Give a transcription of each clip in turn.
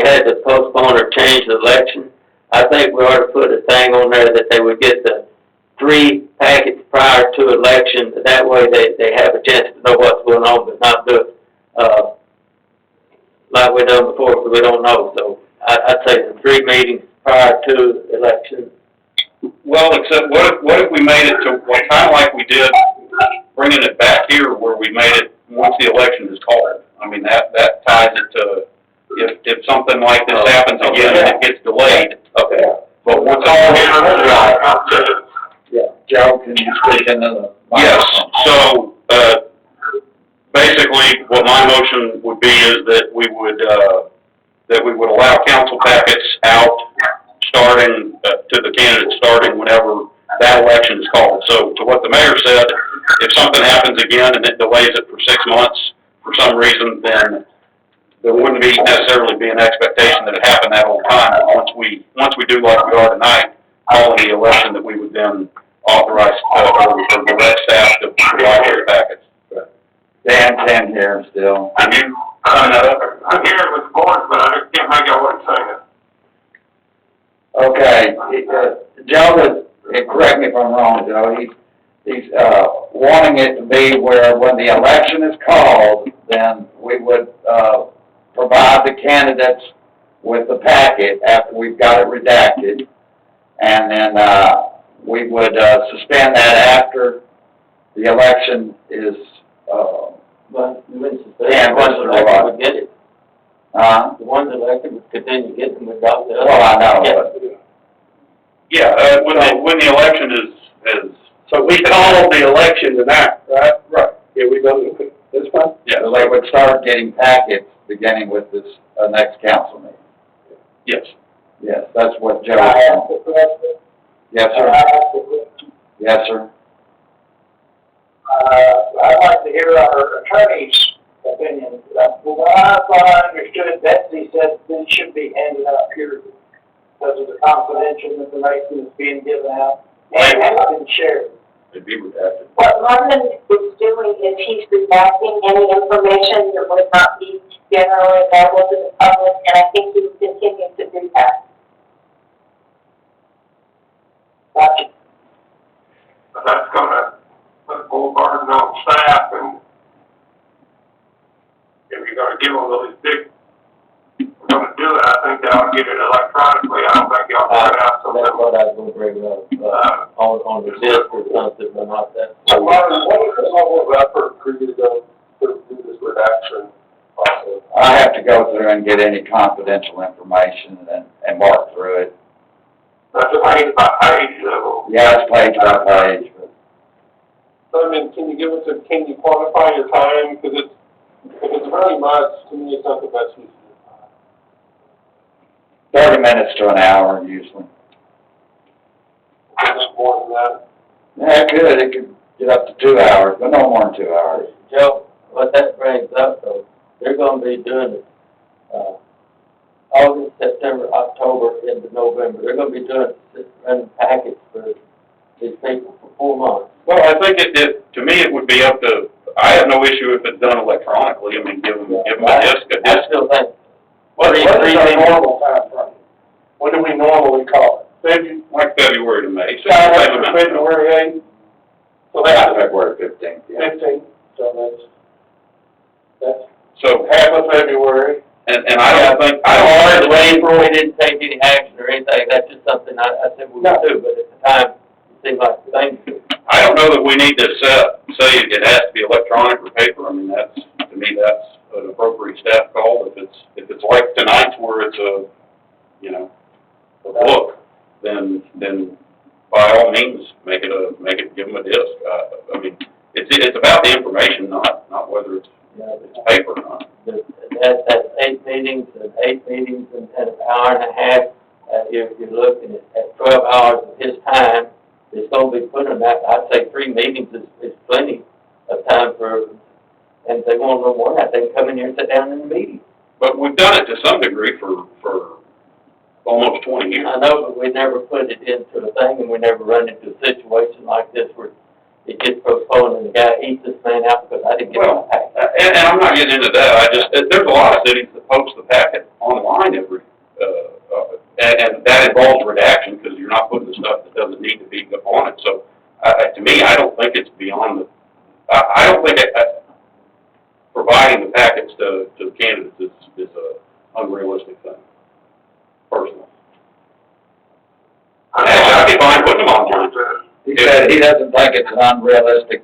had to postpone or change the election, I think we ought to put a thing on there that they would get the 3 packets prior to election. That way they have a chance to know what's going on, but not do it, like we done before, because we don't know. So I'd say the 3 meetings prior to the election. Well, except what if we made it to, well, kind of like we did, bringing it back here where we made it once the election is called. I mean, that ties it to, if something like this happens again and it gets delayed, okay. But once all here, yeah, Joe, can you speak into the microphone? yes, so, basically, what my motion would be is that we would allow council packets out starting, to the candidates starting whenever that election is called. So to what the mayor said, if something happens again and it delays it for 6 months for some reason, then there wouldn't necessarily be an expectation that it happened that whole time. But once we do like we are tonight, calling the election, that we would then authorize, for the red staff to provide their packets. Dan, Tim here still. Are you coming that up? I'm here with the board, but I can't make out what it's saying. Okay, Joe was, and correct me if I'm wrong, Joe, he's wanting it to be where when the election is called, then we would, provide the candidates with the packet after we've got it redacted, and then, we would, suspend that after the election is, But the ones elected would get it. The ones elected would continue to get them without the other. Well, I know, but. Yeah, when the election is. So we called the election tonight, right? Right. Yeah, we done this one? Yeah. So they would start getting packets beginning with this, next council meeting. Yes. Yes, that's what Joe. Yes, Can sir. I ask a question? Yes, sir. I'd like to hear our attorney's opinion. What I thought I understood, Betsy said these should be handed out here because of the confidential information that's being given out and has been shared. It'd be redacted. What London is doing is he's redacting any information that would not be generally available to the public, and I think he will continue to do that. Gotcha. But that's gonna put a full burden on staff, and if you're gonna give them those big, we're gonna do it, I think they ought to get it electronically. I don't think y'all can put out So that's something. what I was going to bring up, on the disc or something, but not that. Martin, what is the level of effort for you to go through this redaction process? I have to go through and get any confidential information and work through it. That's a page by page level. Yeah, it's page by page, but So, I mean, can you quantify your time? Because if it's very much, to me, it's not the best use of your time. 30 minutes to an hour usually. Is it more than that? Yeah, it could get up to 2 hours, but no more than 2 hours. Joe, what that brings up though, they're going to be doing it, August, September, October, into November. They're going to be doing running packets for these people for 4 months. Well, I think to me, it would be up to, I have no issue if it's done electronically. I mean, give them a disc. I still think. What is our normal time frame? When do we normally call it? Like February to May. So February 8th? So that's February 15th, yeah. 15th, so that's So, half of February. and I don't think, I don't April, we didn't take any action or anything. That's just something I said we would do, but at the time, it seemed like the thing. I don't know that we need to say it has to be electronic or paper. I mean, to me, that's an appropriate staff call. If it's like tonight's where it's a book, then by all means, give them a disc. I mean, it's about the information, not whether it's paper or not. That's 8 meetings and 8 meetings and an hour and a half. You're looking at 12 hours of his time. It's going to be put in that. I'd say 3 meetings is plenty of time for, and if they want a little more, they can come in here and sit down in the meeting. But we've done it to some degree for almost 20 years. I know, but we never put it into a thing, and we never run into a situation like this where it gets postponed and the guy eats this man out because I didn't get my packet. And I'm not getting into that, there's a lot of cities that post the packet online every, and that involves redaction, because you're not putting the stuff that doesn't need to be on it, so, to me, I don't think it's beyond the, I don't think providing the packets to the candidates is a unrealistic thing, personally. Actually, I'd be fine putting them online. He said he doesn't think it's an unrealistic,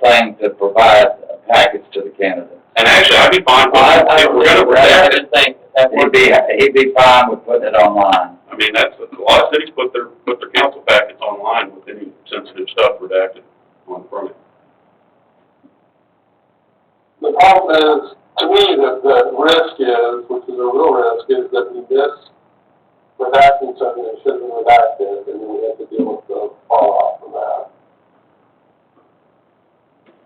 thing to provide packets to the candidates. And actually, I'd be fine putting, if we're gonna I redact it, just think that would He'd be fine with putting it online. I mean, that's, a lot of cities put their council packets online with any sensitive stuff redacted on from it. The problem is, to me, that the risk is, which is a real risk, is that we miss redacting something that should have been redacted, and then we have to deal with the fallout from that.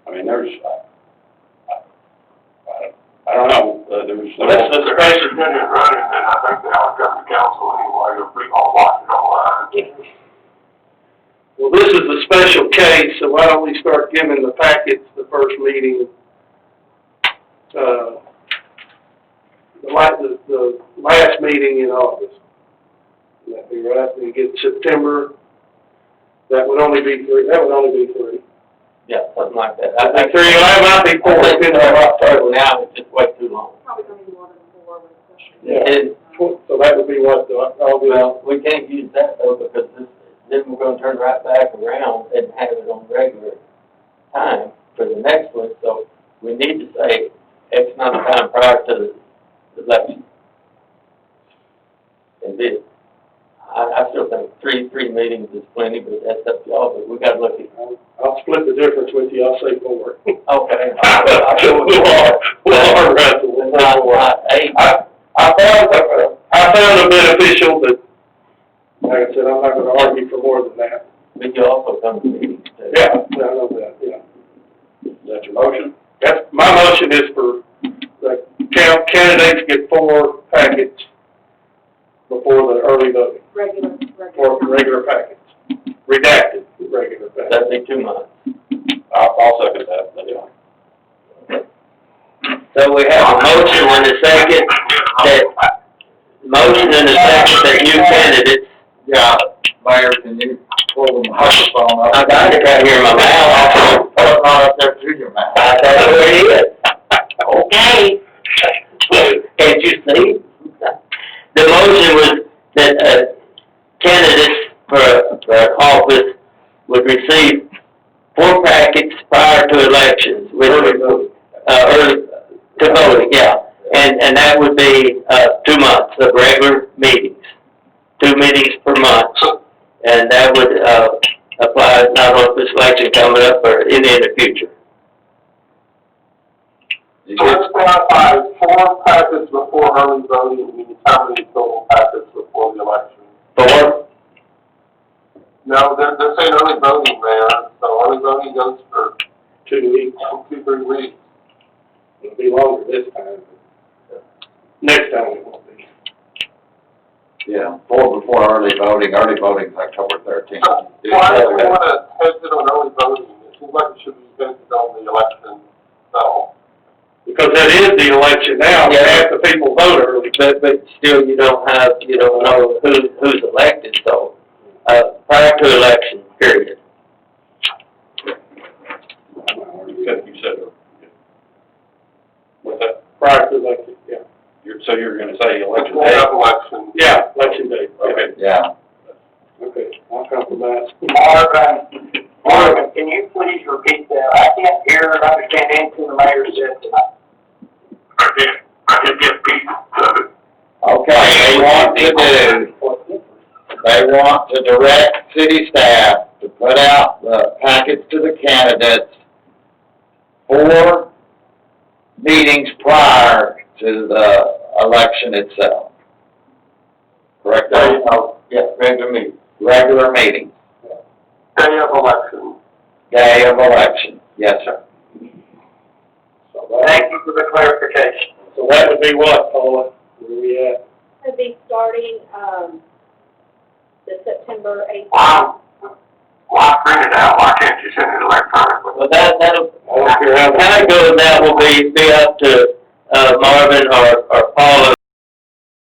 I mean, there's, I don't know, there's. This is the basic opinion running, and I think they ought to come to council anyway, if we all watch it online. Well, this is a special case, so why don't we start giving the packets the first meeting, the last meeting in August. Would that be right? We get September, that would only be three. Yeah, something like that. I think three, I might be four, depending on what October now, it's just way too long. Probably gonna be more than 4 with special. Yeah. And, So that would be what, well, we can't use that though, because then we're gonna turn right back around and have it on regular time for the next one, so we need to say X amount of time prior to the election. And this, I still think three meetings is plenty, but that's up to y'all, but we gotta look at. I'll split the difference with you, I'll say 4. Okay. We'll arm wrestle. It's not 8. I found it beneficial, but like I said, I'm not gonna argue for more than that. But you also come to meetings too. Yeah, I know that, yeah. That's your motion? That's, my motion is for the candidates get 4 packets before the early voting, for regular packets, redacted regular packets. That'd be 2 months. I'll second that, yeah. So we have a motion and a second that new candidates. Yeah, Mayor, can you pull the microphone up? I got it right here in my mouth. Pull it right up there to your mouth. That's where it is. Okay. Can't you see? The motion was that, candidates for office would receive 4 packets prior to elections, which would, early to voting, yeah. And that would be, 2 months of regular meetings, 2 meetings per month. And that would, apply not only this election coming up, but any in the future. So let's clarify, 4 packets before early voting means how many total packets before the election? 4? No, they're saying early voting, Mayor, so early voting goes for 2 weeks, 2-3 weeks. it'll be longer this time. Next time it won't be. Yeah, 4 before early voting's October 13th. Why do we want to hedge it on early voting? It seems like it should be hedged on the election, so. Because that is the election now, Yeah. half the people vote early. But still, you don't know who's elected, so, prior to election, period. You said, what's that? Prior to election, yeah. So you're gonna say election Before day? election. Yeah, election day. Okay. Yeah. Okay, I'll compromise. Marvin, can you please repeat that? I can't hear or understand anything the mayor said tonight. I did get pieces of it. Okay, they want to direct city staff to put out the packets to the candidates 4 meetings prior to the election itself. Correct? Yeah, regular meeting. Regular meeting, Day of election. day of election. Yes, sir. So that, Thank you for the clarification. so that would be what, Paula? Where we at? It'll be starting, the September 8th. Wow. I printed out, why can't you send it electronically? Well, that'll, I don't care how. how it goes, that will be up to, Marvin or Paula